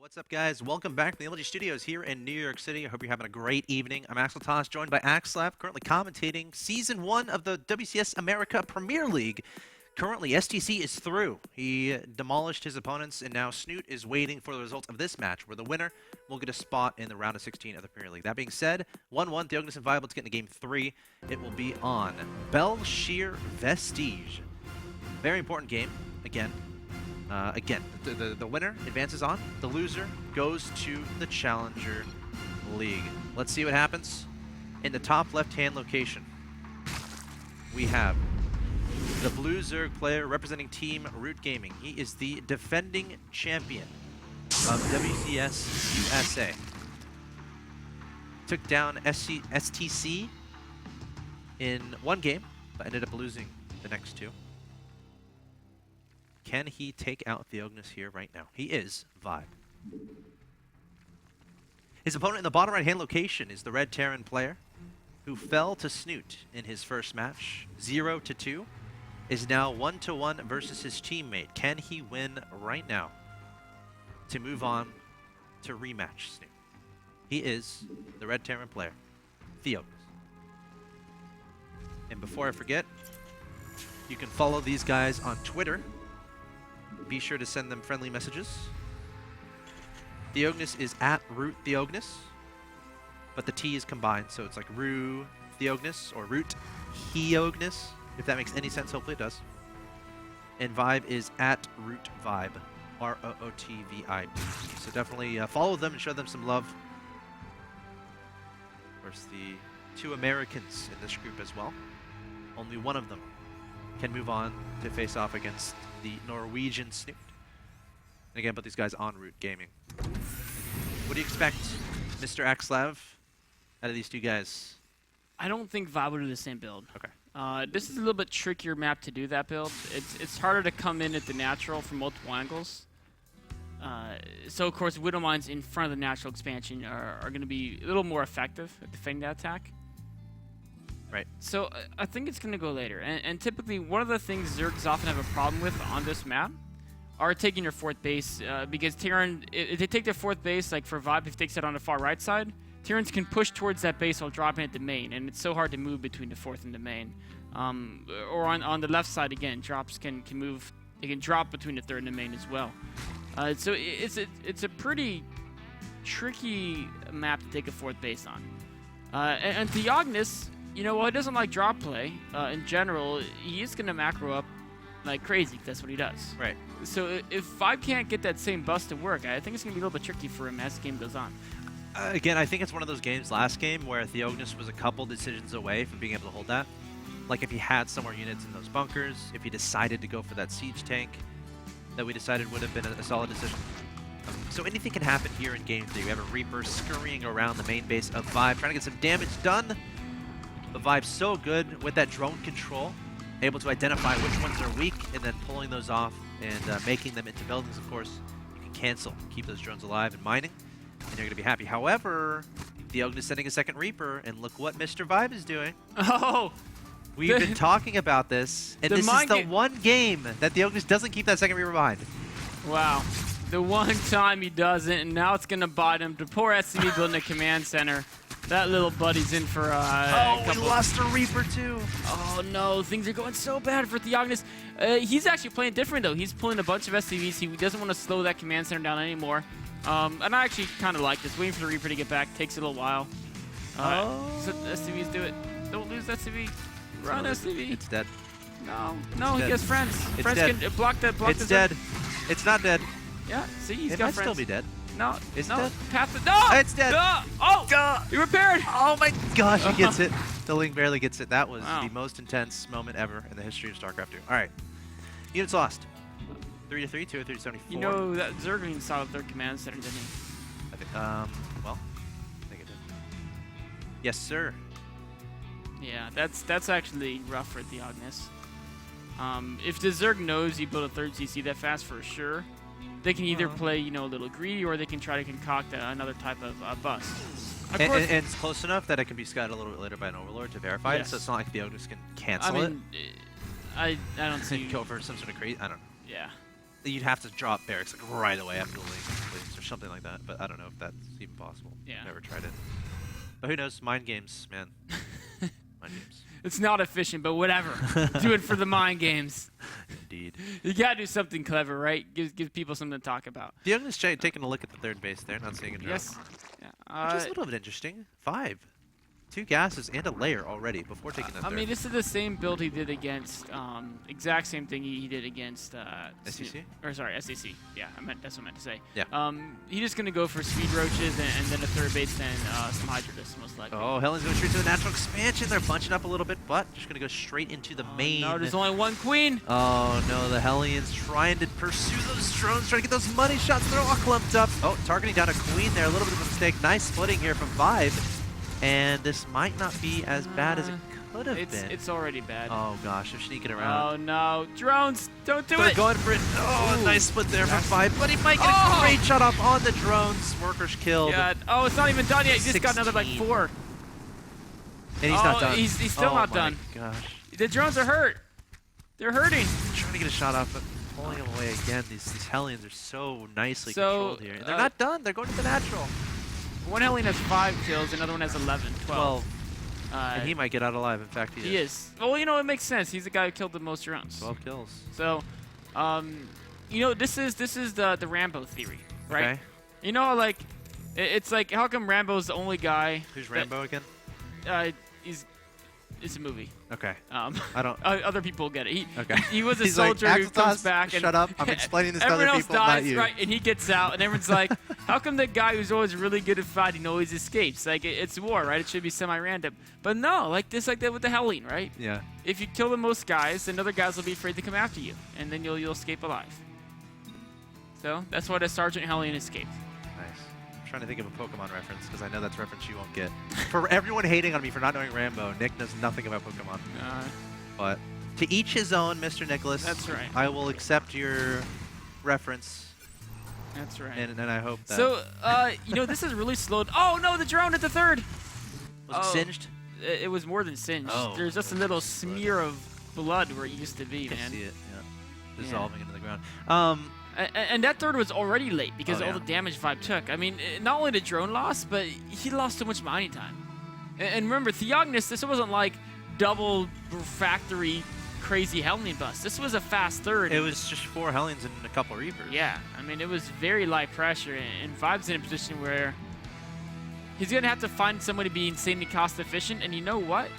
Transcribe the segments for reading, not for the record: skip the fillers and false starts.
What's up, guys? Welcome back to the LG Studios here in New York City. I hope you're having a great evening. I'm axeltoss, joined by axslav, currently commentating Season 1 of the WCS America Premier League. Currently, STC is through. He demolished his opponents, and now Snoot is waiting for the results of this match, where the winner will get a spot in the round of 16 of the Premier League. That being said, 1-1, TheOgnis and Viable to get into Game 3. It will be on Belshire Vestige. Very important game, again. The winner advances on. The loser goes to the Challenger League. Let's see what happens. In the top left-hand location, we have the Blue Zerg player representing Team Root Gaming. He is the defending champion of WCS USA. Took down STC in one game, but ended up losing the next two. Can he take out TheOgnis here right now? He is Vibe. His opponent in the bottom right-hand location is the Red Terran player, who fell to Snoot in his first match. 0-2, is now 1-1 versus his teammate. Can he win right now to move on to rematch Snoot? He is the Red Terran player, TheOgnis. And before I forget, you can follow these guys on Twitter. Be sure to send them friendly messages. TheOgnis is at Root TheOgnis, but the T is combined, so it's like Roo TheOgnis or Root TheOgnis, if that makes any sense. Hopefully it does. And Vibe is at Root Vibe, ROOTVIB. So definitely follow them and show them some love. Of course, the two Americans in this group as well. Only one of them can move on to face off against the Norwegian Snoot. And again, put these guys on Root Gaming. What do you expect, Mr. Axslav, out of these two guys? I don't think Vibe will do the same build. Okay. This is a little bit trickier map to do that build. It's harder to come in at the natural from multiple angles. So of course, Widow Mines in front of the natural expansion are going to be a little more effective at defending that attack. Right. So I think it's going to go later. And typically, one of the things Zergs often have a problem with on this map are taking your fourth base. Because Terran, if they take their fourth base, like for Vibe, if he takes it on the far right side, Terrans can push towards that base while dropping at the main. And it's so hard to move between the fourth and the main. Or on the left side, again, drops can move. They can drop between the third and the main as well. So it's a pretty tricky map to take a fourth base on. And TheOgnis, you know, while he doesn't like drop play, in general, he is going to macro up like crazy. That's what he does. Right. So if Vibe can't get that same bust to work, I think it's going to be a little bit tricky for him as the game goes on. Again, I think it's one of those games last game where TheOgnis was a couple decisions away from being able to hold that. Like if he had some more units in those bunkers, if he decided to go for that siege tank that we decided would have been a solid decision. So anything can happen here in Game 3. We have a Reaper scurrying around the main base of Vibe, trying to get some damage done. But Vibe's so good with that drone control, able to identify which ones are weak and then pulling those off and making them into buildings, of course. You can cancel, keep those drones alive and mining, and you're going to be happy. However, TheOgnis sending a second Reaper, and look what Mr. Vibe is doing. Oh! We've been talking about this, and this is the one game that TheOgnis doesn't keep that second Reaper behind. Wow. The one time he doesn't, and now it's going to bite him. The poor SCV building a command center. That little buddy's in for oh, we lost a Reaper too. Oh no, things are going so bad for TheOgnis. He's actually playing different though. He's pulling a bunch of SCVs. He doesn't want to slow that command center down anymore. And I actually kind of like this. Waiting for the Reaper to get back takes a little while. So the SCVs do it. Don't lose SCV. Run SCV. It's dead. No, he has friends. It's friends dead. can block the It's dead. It's not dead. Yeah, see, he's It got might friends. still be dead. No, It's no. dead. No! It's dead. Oh! He repaired! Oh my gosh, he gets it. The Ling barely gets it. That was Wow. the most intense moment ever in the history of StarCraft 2. Alright. Units lost. 3-3, 2-3, 74. You know that Zerglin saw their command center, didn't he? I think, well, I think it did. Yes, sir. Yeah, that's actually rough for TheOgnis. If the Zerg knows he built a third CC that fast for sure, they can either play, you know, a little greedy, or they can try to concoct another type of bust. And it's close enough that it can be scouted a little bit later by an Overlord to verify it, so it's not like TheOgnis can cancel I mean, I don't see. Go for some sort of crazy. I don't know. Yeah. You'd have to drop barracks like right away after the Ling. So something like that, but I don't know if that's even possible. Yeah. Never tried it. But who knows? Mind games, man. Mind games. It's not efficient, but whatever. Do it for the mind games. Indeed. You gotta do something clever, right? Give people something to talk about. TheOgnis taking a look at the third base there, not seeing a drone. Yes. Yeah. Which is a little bit interesting. 5. 2 gases and a layer already before taking that I third. mean, this is the same build he did against, exact same thing he did against SEC? Or sorry, SEC. Yeah, that's what I meant to say. Yeah. He's just gonna go for speed roaches and then a third base, then some hydrodus most likely. Oh, Hellen's going straight to the natural expansion. They're bunching up a little bit, but just going to go straight into the main. No, there's only one queen. Oh, no, the Hellions trying to pursue those drones, trying to get those money shots. They're all clumped up. Oh, targeting down a queen there. A little bit of a mistake. Nice splitting here from 5. And this might not be as bad as it could have been. It's already bad. Oh, gosh, they're sneaking around. Oh, no. Drones, don't do They're it. going for it. Oh, Ooh. nice split there from 5. But he might get a great shot off on the drones. Workers killed. God. Oh, it's not even done yet. He just got another, like, 16. 4. And he's not done. He's still not done. Oh, my gosh. The drones are hurt. They're hurting. Trying to get a shot off, but pulling him away again. These Hellions are so nicely So, controlled here. They're not done. They're going to the natural. One Hellion has 5 kills, another one has 11, 12. And he might get out alive. In fact, He is. Well, you know, it makes sense. He's the guy who killed the most drones. 12 kills. So, you know, this is the Rambo theory, right? Okay. You know, like, it's like, how come Rambo's the only guy? Who's Rambo again? It's a movie. Okay. I don't. Other people get it. Okay. He was a He's like, soldier who comes "Axeltoss, back and shut up. I'm explaining this to other everyone else people, dies, not you." right? And he gets out, and everyone's like, "How come the guy who's always really good at fighting always escapes? Like it's war, right? It should be semi-random." But no, like this, like that with the Hellion, right? Yeah. If you kill the most guys, then other guys will be afraid to come after you, and then you'll escape alive. So that's why the Sergeant Hellion escaped. Nice. I'm trying to think of a Pokemon reference because I know that's a reference you won't get. For everyone hating on me for not knowing Rambo, Nick knows nothing about Pokemon. But to each his own, Mr. Nicholas. That's right. I will accept your reference. That's right. And I hope that. So, you know, this is really slowed. Oh no, the drone at the third. Was it singed? It was more than singed. Oh, There's just a little smear of blood where it used to be, I man. see it. Yeah. Dissolving into the ground. And that third was already late because Oh, all yeah. the damage Vibe took. I mean, not only the drone lost, but he lost so much mining time. And remember, TheOgnis, this wasn't like double refractory crazy Hellion bust. This was a fast third. It was just 4 Hellions and a couple Reapers. Yeah, I mean, it was very light pressure, and Vibe's in a position where he's going to have to find someone to be insanely cost efficient, and you know what?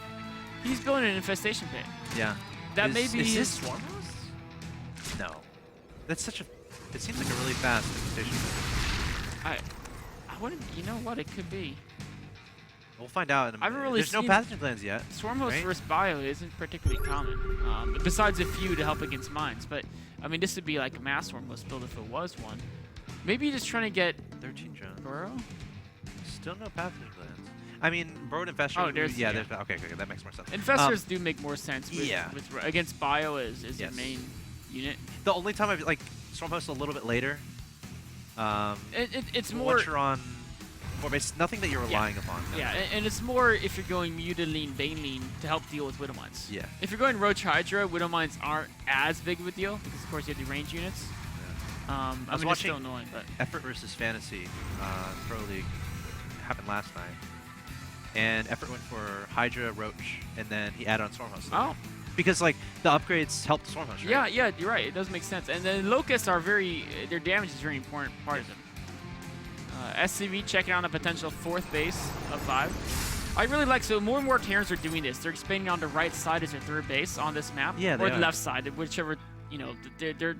He's building an infestation pit. Yeah. That may be Is his... this Swarmhouse? No. That's such a... It seems like a really fast infestation pit. I wouldn't... You know what? It could be. We'll find out in a minute. I haven't really There's no seen- pathogen plans yet. Swarmhost right? versus Bio isn't particularly common, besides a few to help against mines. But, I mean, this would be like a mass Swarmhost build if it was one. Maybe you're just trying to get 13 drones. Burrow? Still no pathogen plans. I mean, Bird Infestor. Oh, there's- yeah, yeah. there's. Okay, that makes more sense. Infestors do make more sense with, yeah. against Bio as your Yes. main unit. The only time I've like Stormhost a little bit later. It's more... Once you're on 4 base, nothing that you're relying upon. No. Yeah, and it's more if you're going Mutylene, Banelene to help deal with Widow Mines. Yeah. If you're going Roach Hydra, Widow Mines aren't as big of a deal because, of course, you have the range units. I I was mean, it's still watching annoying, but... Effort versus Fantasy Pro League happened last night, and Effort went for Hydra, Roach, and then he added on Stormhost. Oh. Because like the upgrades help the Stormhost. Right? Yeah, you're right. It does make sense. And then Locusts are their damage is a very important part of them. SCV checking on a potential 4th base of 5. I really like, so more and more Terrans are doing this. They're expanding on the right side as their 3rd base on this map. Yeah, or they the are. left side, whichever, you know, they're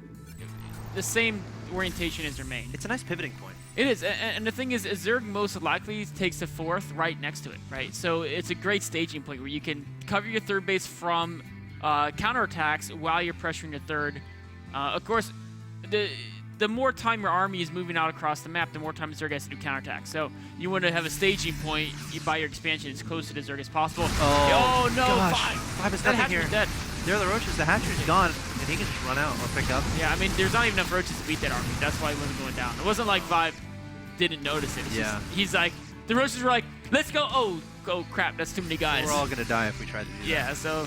the same orientation as their main. It's a nice pivoting point. It is, and the thing is, Zerg most likely takes the 4th right next to it, right? So it's a great staging point where you can cover your 3rd base from counterattacks while you're pressuring your 3rd. Of course, the more time your army is moving out across the map, the more time Zerg has to do counterattacks. So you want to have a staging point by your expansion as close to the Zerg as possible. Oh, no, gosh. 5 is That nothing hatchery's here. dead. There are the Roaches. The hatchery's gone, and he can just run out or pick up. Yeah, I mean, there's not even enough roaches to beat that army. That's why he wasn't going down. It wasn't like Vibe didn't notice it. It's Yeah. just, he's like, the roaches were like, let's go. Oh, crap, that's too many guys. We're all gonna die if we try to do that. Yeah, so,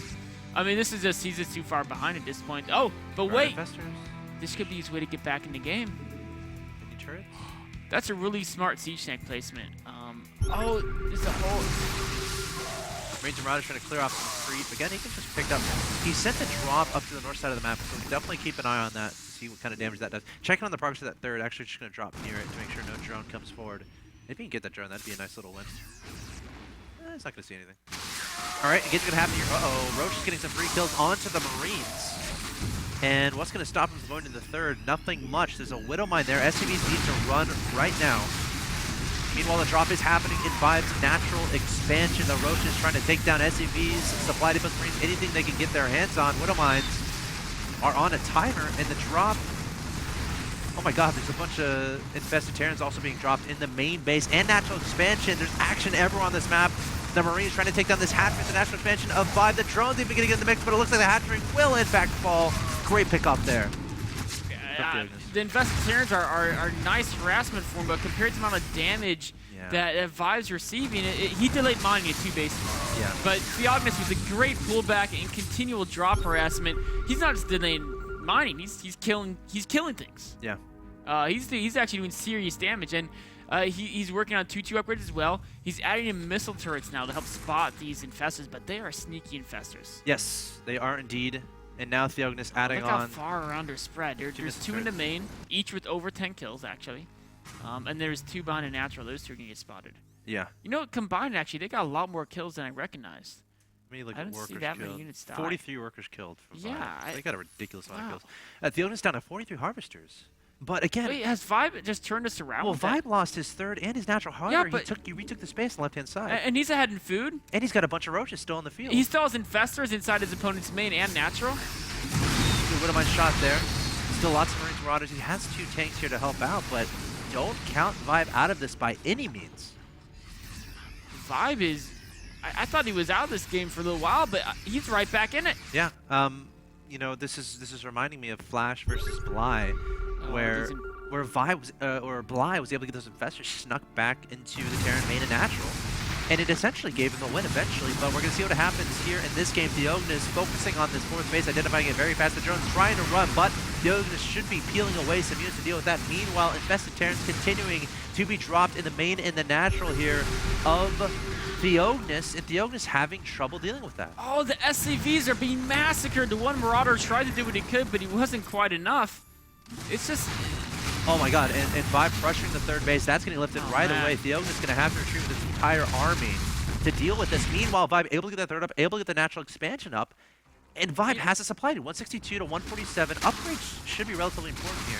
I mean, this is just, he's just too far behind at this point. Oh, but Bird wait, Infestors. this could be his way to get back in the game. Any turrets? That's a really smart siege tank placement. Oh, there's a whole... Marines and Marauders trying to clear off some creep. Again, he can just pick up. He sent a drop up to the north side of the map, so definitely keep an eye on that to see what kind of damage that does. Checking on the progress of that third. Actually, just going to drop near it to make sure no drone comes forward. If he can get that drone, that'd be a nice little win. He's not going to see anything. All right, again's going to happen here. Uh-oh, Roach is getting some free kills onto the Marines. And what's going to stop him from going to the third? Nothing much. There's a Widow Mine there. SCVs need to run right now. Meanwhile, the drop is happening in Vibe's natural expansion. The Roach is trying to take down SCVs, supply depots, Marines, anything they can get their hands on. Widow Mines are on a timer, and the drop... Oh my god, there's a bunch of infested Terrans also being dropped in the main base and natural expansion. There's action everywhere on this map. The Marines trying to take down this hatchery, the natural expansion of Vibe. The drone's even getting in the mix, but it looks like the hatchery will in fact fall. Great pick up there. The infested Terrans are nice harassment for him, but compared to the amount of damage that Vibe's receiving, he delayed mining at 2 bases. Yeah. But TheOgnis was a great pullback and continual drop harassment. He's not just delaying mining, he's killing things. Yeah. He's actually doing serious damage, and he's working on 2-2 upgrades as well. He's adding in missile turrets now to help spot these infestors, but they are sneaky infestors. Yes, they are indeed. And now TheOgnis adding Look on. how far around they're spread. There's 2 in the main, each with over 10 kills actually, and there's 2 behind a natural. Those 2 are gonna get spotted. Yeah. You know, combined actually, they got a lot more kills than I recognized. I mean, like I didn't see that many units die. 43 workers killed. From Yeah, Vibe. They got a ridiculous amount wow. of kills. TheOgnis down to 43 harvesters. But again, Wait, has Vibe just turned us around? well, with that? Vibe lost his third and his natural. However, he retook the space on the left-hand side. And he's ahead in food. And he's got a bunch of roaches still in the field. He still has infestors inside his opponent's main and natural. Good Widow Mine shot there. Still lots of Marines and Marauders. He has 2 tanks here to help out, but don't count Vibe out of this by any means. Vibe is... I thought he was out of this game for a little while, but he's right back in it. Yeah. You know, this is reminding me of Flash versus Bly, where Vibe was, or Bly was able to get those infestors snuck back into the Terran main and natural. And it essentially gave him the win eventually, but we're going to see what happens here in this game. TheOgnis focusing on this 4th base, identifying it very fast. The drone's trying to run, but TheOgnis should be peeling away some units to deal with that. Meanwhile, infested Terrans continuing to be dropped in the main and the natural here of TheOgnis, and TheOgnis having trouble dealing with that. Oh, the SCVs are being massacred. The one Marauder tried to do what he could, but he wasn't quite enough. It's just... Oh my god, and Vibe pressuring the 3rd base, that's getting lifted right away. TheOgnis going to have to retrieve this entire army to deal with this. Meanwhile, Vibe able to get that 3rd up, able to get the natural expansion up, and Vibe has a supply to 162 to 147. Upgrades should be relatively important here.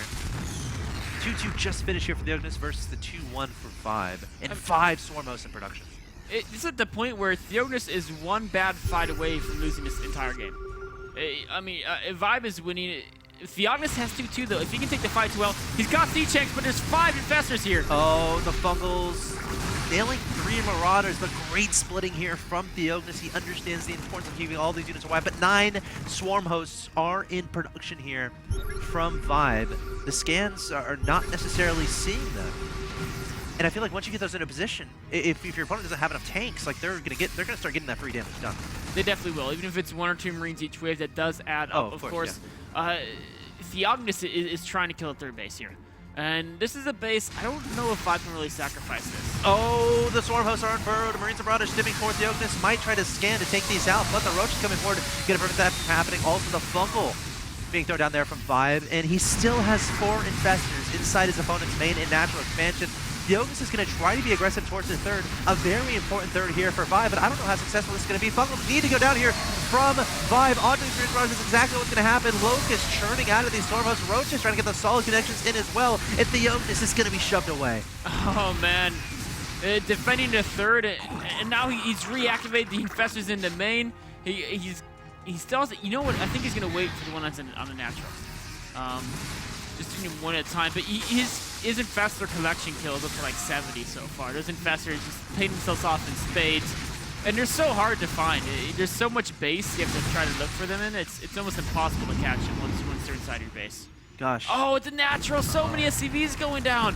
2-2 just finished here for TheOgnis versus the 2-1 for Vibe, and 5 Swarm hosts in production. It's at the point where TheOgnis is 1 bad fight away from losing this entire game. I mean, if Vibe is winning... TheOgnis has 2-2 though. If he can take the fight too well, he's got siege tanks, but there's 5 infestors here. Oh, the Fungals nailing 3 Marauders, but great splitting here from TheOgnis. He understands the importance of keeping all these units alive, but 9 Swarm hosts are in production here from Vibe. The scans are not necessarily seeing them. And I feel like once you get those in a position, if your opponent doesn't have enough tanks, like they're gonna start getting that free damage done. They definitely will, even if it's 1 or 2 Marines each wave. That does add up, of course. Yeah. TheOgnis is trying to kill a 3rd base here, and this is a base I don't know if I can really sacrifice this. Oh, the Swarm hosts are unfurled. Marines and Marauders stimming forward. TheOgnis might try to scan to take these out, but the Roach is coming forward to get a prevent that from happening. Also, the Fungal being thrown down there from Vibe, and he still has 4 infestors inside his opponent's main in natural expansion. TheOgnis is going to try to be aggressive towards the 3rd, a very important 3rd here for Vibe, but I don't know how successful this is going to be. Fungals need to go down here from Vibe onto the Marines Marauders. Is exactly what's going to happen. Locust churning out of these Storm hosts. Roach is trying to get the solid connections in as well, and TheOgnis is going to be shoved away. Oh man, defending the 3rd, and now he's reactivated the infestors in the main. He still has, you know what? I think he's going to wait for the one that's on the natural. Just doing 1 at a time, but his infestor collection kills up to like 70 so far. Those infestors just paid themselves off in spades, and they're so hard to find. There's so much base you have to try to look for them in. It's almost impossible to catch them once they're inside your base. Gosh. Oh, it's a natural. So many SCVs going down.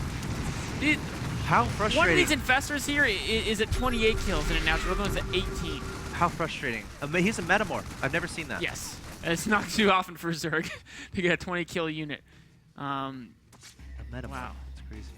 How frustrating. One of these infestors here is at 28 kills, and a natural other one's at 18. How frustrating. He's a metamorph. I've never seen that. Yes. It's not too often for Zerg to get a 20 kill unit. Metamorph. Wow. That's crazy.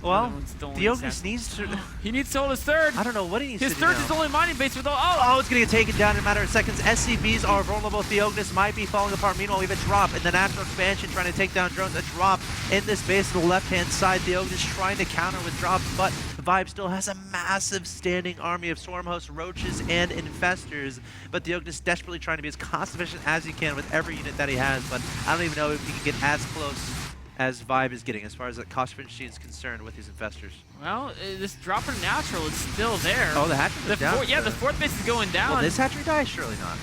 Well, the TheOgnis needs to... He needs to hold his third. I don't know what he needs His to do third now. is the only mining base with all... Oh, it's going to get taken down in a matter of seconds. SCBs are vulnerable. TheOgnis might be falling apart. Meanwhile, we have a drop in the natural expansion trying to take down drones. A drop in this base to the left-hand side. TheOgnis trying to counter with drops, but Vibe still has a massive standing army of swarm hosts, roaches, and infestors. But TheOgnis desperately trying to be as cost-efficient as he can with every unit that he has, but I don't even know if he can get as close as Vibe is getting as far as the cost efficiency is concerned with these infestors. Well, this drop in natural is still there. Oh, the hatchery is down. Yeah, the fourth base is going down. Will this hatchery die? Surely not.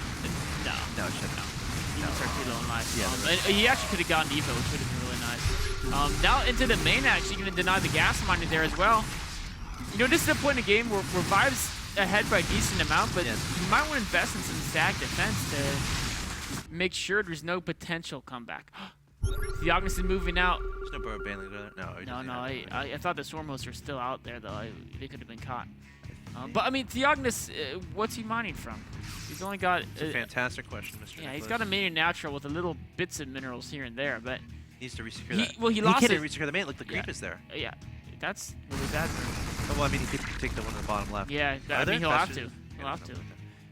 No. No, it shouldn't. He was pretty low in life. Yeah, He actually could have gotten Evo, which would have been really nice. Now into the main, actually going to deny the gas mining there as well. You know, this is a point in the game where Vibe's ahead by a decent amount, but you might want to invest in some stack defense to make sure there's no potential comeback. TheOgnis is moving out. There's no bird bailing there. No. I thought the swarm hosts were still out there, though. They could have been caught. But, I mean, TheOgnis, what's he mining from? He's only got... It's a fantastic question, Mr. Yeah, he's got a main natural with a little bits of minerals here and there, but... Needs to resecure that. Well, he lost it. He can't resecure the main. Look, the creep is there. Yeah, that's what was that? Oh, well, I mean, he could take the one on the bottom left. Yeah, I mean, he'll have to. He'll have to.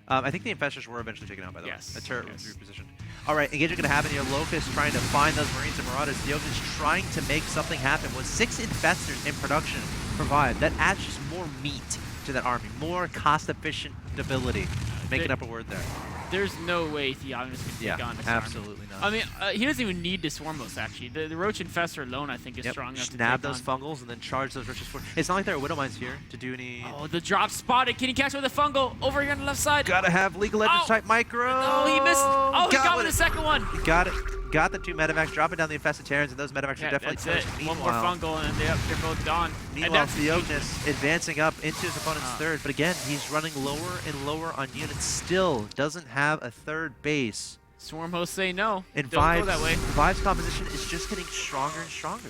I think the infestors were eventually taken out, by the way. Yes. A turret was repositioned. All right, engagement going to happen here. Locust trying to find those Marines and Marauders. TheOgnis trying to make something happen with 6 infestors in production provide. That adds just more meat to that army, more cost-efficient ability. Making up a word there. There's no way TheOgnis can take on this absolutely army. not. I mean, he doesn't even need the swarm hosts, actually. The Roach Infestor alone, I think, is strong enough to nab take those on. fungals and then charge those roaches for. It's not like there are Widow Mines here to do any... Oh, the drop spotted. Can he catch with a fungal? Over here on the left side. Gotta have League of Legends type micro. Oh, he missed. Oh, he got with the second one. He got it. Got the 2 medivacs, dropping down the infested Terrans, and those medivacs are definitely that's it. One more fungal, and they're both gone. Meanwhile, TheOgnis advancing up into his opponent's third, but again, he's running lower and lower on units. Still doesn't have a third base. Swarm hosts say no. And Don't go that way. Vibe's composition is just getting stronger and stronger.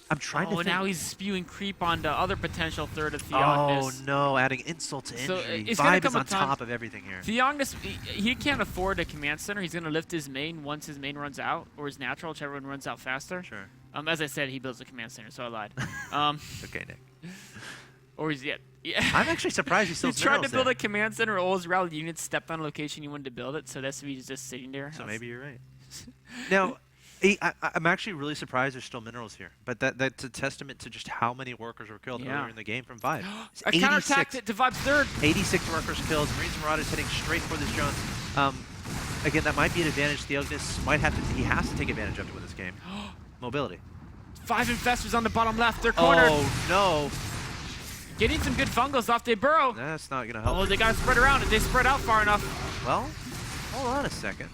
I'm trying to think. Now he's spewing creep on the other potential third of TheOgnis. Oh no, adding insult to injury. It's Vibe is come on top of everything here. TheOgnis, he can't afford a command center. He's going to lift his main once his main runs out, or his natural, whichever one runs out faster. Sure. As I said, he builds a command center, so I lied. Okay, Nick. Or he's I'm actually surprised he still has tried to build there. a command center. All his rally units stepped on a location he wanted to build it, so that's why he's just sitting there. So maybe you're right. Now, I'm actually really surprised there's still minerals here, but that's a testament to just how many workers were killed earlier in the game from Vibe. A counterattack to Vibe's third. 86 workers killed. Marines and Marauders hitting straight for this drone. Again, that might be an advantage. TheOgnis might have to. He has to take advantage of to win this game. Mobility. 5 infestors on the bottom left. They're cornered. Oh no! Getting some good fungals off their burrow. That's not gonna help. Oh, they gotta spread around. If they spread out far enough. Well, hold on a second.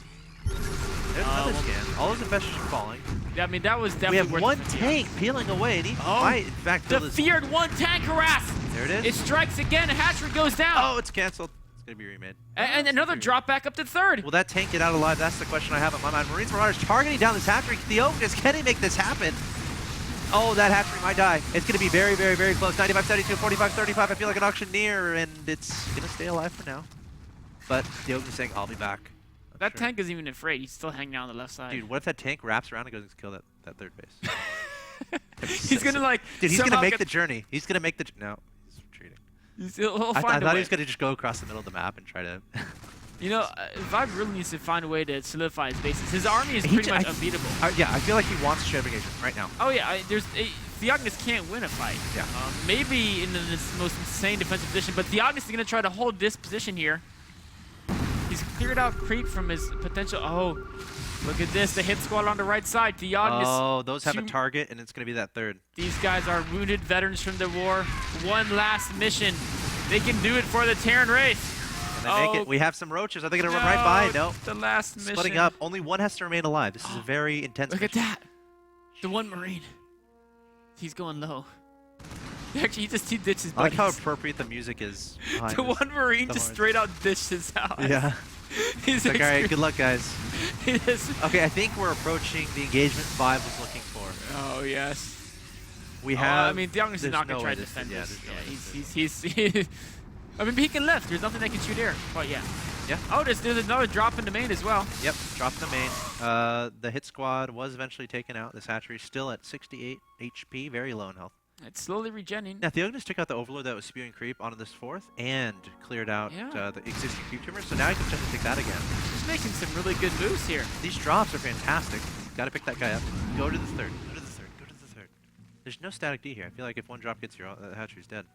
There's another scan. All those infestors are falling. Yeah, I mean, that was definitely We have one tank peeling away, and he might, in fact, the feared one tank harass. There it is. It strikes again. A hatchery goes down. Oh, it's canceled. It's gonna be remade. And another drop back up to third. Will that tank get out alive? That's the question I have on my mind. Marines and Marauders targeting down this hatchery. TheOgnis, can he make this happen? Oh, that hatchery might die. It's going to be very, very, very close. 95-72, 45-35. I feel like an auctioneer, and it's going to stay alive for now. But TheOgnis saying, I'll be back. That tank isn't even afraid. He's still hanging out on the left side. Dude, what if that tank wraps around and goes and kills that third base? He's going to like... Dude, he's going to make the journey. He's going to make the... No, he's retreating. He'll I find thought he was going to just go across the middle of the map and try to... You know, Vibe really needs to find a way to solidify his bases. His army is pretty much unbeatable. Yeah, I feel like he wants to share engagement right now. Oh yeah, TheOgnis can't win a fight. Yeah. Maybe in this most insane defensive position, but TheOgnis is going to try to hold this position here. He's cleared out creep from his potential. Oh, look at this. The hit squad on the right side. TheOgnis. Oh, those have a target, and it's going to be that third. These guys are wounded veterans from the war. One last mission. They can do it for the Terran race. They make it. We have some roaches. Are they going to run right by? No. The last mission. Splitting up. Only one has to remain alive. This is a very intense Look mission. at that. The one Marine. He's going low. Actually, he ditches buddies. I like how appropriate the music is. The one Marine just straight out dishes out. Yeah. He's like, all right, good luck, guys. Okay, I think we're approaching the engagement Vibe was looking for. Oh, yes. We have... I mean, TheOgnis is not going to try to defend this. Yeah, he's I mean, he can lift. There's nothing that can shoot air. But yeah. Yeah. Oh, there's another drop in the main as well. Yep, dropped the main. The hit squad was eventually taken out. This hatchery still at 68 HP, very low in health. It's slowly regenning. Now, TheOgnis took out the Overlord that was spewing creep onto this 4th and cleared out the existing creep tumors, so now he can potentially take that again. He's making some really good moves here. These drops are fantastic. Got to pick that guy up. Go to the 3rd. Go to the 3rd. Go to the 3rd. There's no static D here. I feel like if one drop gets here, the hatchery's dead.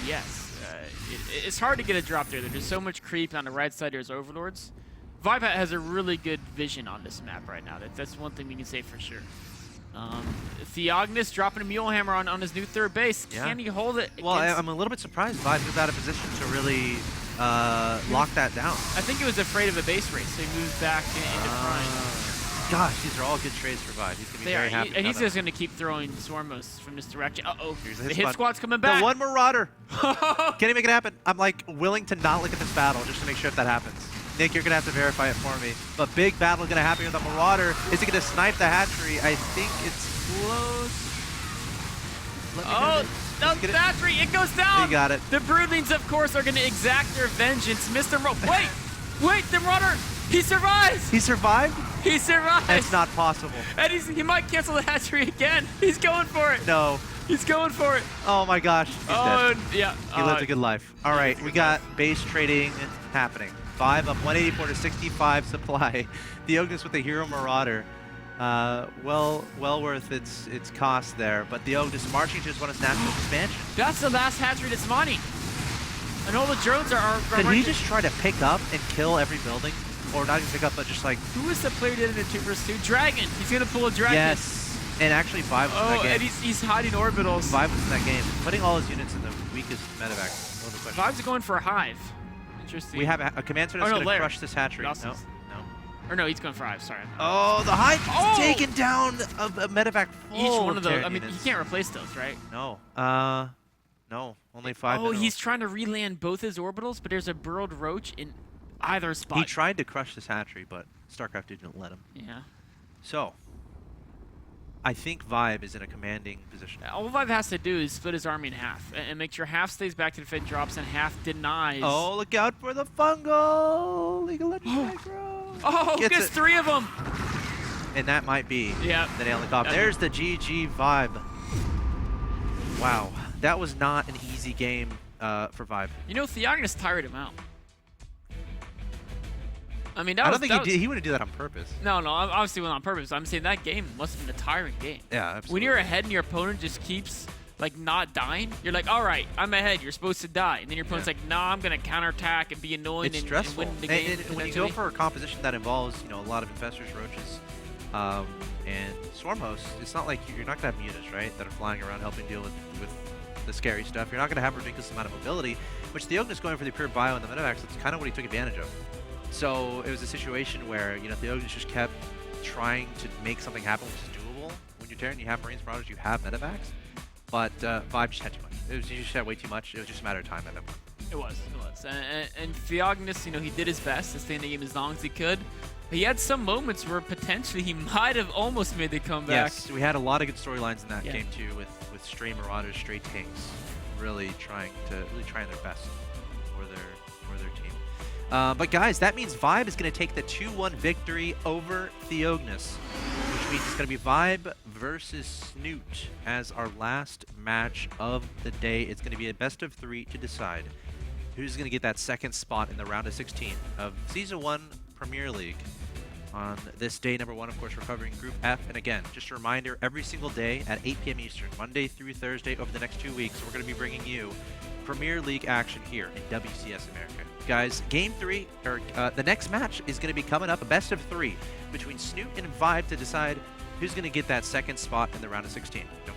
Yes. It's hard to get a drop there. There's so much creep on the right side. There's Overlords. Vibe has a really good vision on this map right now. That's one thing we can say for sure. TheOgnis dropping a Mule Hammer on his new 3rd base. Yeah. Can he hold it? Well, I'm a little bit surprised Vibe was out of position to really lock that down. I think he was afraid of a base race, so he moved back into front. Gosh, these are all good trades for Vibe. He's going to be very happy. And he's just going to keep throwing Swarmos from this direction. Uh-oh. The hit squad's coming back. The one Marauder. Can he make it happen? I'm like willing to not look at this battle just to make sure if that happens. Nick, you're going to have to verify it for me. But big battle going to happen with the Marauder. Is he going to snipe the hatchery? I think it's close. Oh, no, the hatchery. It goes down. He got it. The Broodlings, of course, are going to exact their vengeance. Mr. Wait, the Marauder. He survives. He survived? He survives. That's not possible. And he might cancel the hatchery again. He's going for it. No. He's going for it. Oh my gosh. He's dead. Yeah. He lived a good life. All right, we got base trading happening. Vibe up 184 to 65 supply. TheOgnis with the Hero Marauder. Well worth its cost there. But TheOgnis marching to his one natural expansion. That's the last hatchery that's mining. And all the drones are Did he just try to pick up and kill every building? Or not even pick up, but just like... Who is the player that did it in 2 vs 2? Dragon! He's gonna pull a Dragon! Yes! And actually Vibe was in that game. And he's hiding orbitals. Vibe was in that game. Putting all his units in the weakest medevac. Vibe's going for a hive. Interesting. We have a command center that's going to crush this hatchery. No. Or no, he's going for hive, sorry. Oh, the hive is taking down a medevac full. Each one of those, I mean, units. he can't replace those, right? No. No, only 5 Oh, he's trying to reland both his orbitals, but there's a burrowed roach in either spot. He tried to crush this hatchery, but StarCraft didn't let him. Yeah. So, I think Vibe is in a commanding position. All Vibe has to do is split his army in half and make sure half stays back to defend drops and half denies. Oh, look out for the fungal! League of Legends aggro! Oh, gets 3 of them! And that might be the nail in the coffin. There's the GG Vibe. Wow, that was not an easy game for Vibe. You know, TheOgnis tired him out. I mean, I don't think he wouldn't do that on purpose. No, obviously wasn't on purpose. I'm saying that game must have been a tiring game. Yeah, absolutely. When you're ahead and your opponent just keeps like not dying, you're like, all right, I'm ahead. You're supposed to die, and then your opponent's like, nah, I'm gonna counterattack and be annoying. It's stressful. And win the game. And when you go for a composition that involves, a lot of infestors, roaches, and swarm hosts, it's not like you're not gonna have mutas, right, that are flying around helping deal with the scary stuff. You're not gonna have a ridiculous amount of mobility, which TheOgnis going for the pure bio and the medevacs. That's kind of what he took advantage of. So it was a situation where, TheOgnis just kept trying to make something happen, which is doable. When you're Terran, you have Marines, Marauders, you have medevacs. But Vibe just had too much. You just had way too much. It was just a matter of time at that point. It was. And TheOgnis, he did his best to stay in the game as long as he could. But he had some moments where potentially he might have almost made the comeback. Yes, we had a lot of good storylines in that game too, with stray Marauders, stray tanks, really trying their best for their team. But guys, that means Vibe is going to take the 2-1 victory over TheOgnis, which means it's going to be Vibe versus Snoot as our last match of the day. It's going to be a best of 3 to decide who's going to get that second spot in the round of 16 of Season 1 Premier League. On this day, number 1, of course, we're covering Group F. And again, just a reminder, every single day at 8 p.m. Eastern, Monday through Thursday over the next 2 weeks, we're going to be bringing you Premier League action here in WCS America. Guys, Game 3, or the next match is going to be coming up, a best of 3 between Snoot and Vibe to decide who's going to get that second spot in the round of 16. Don't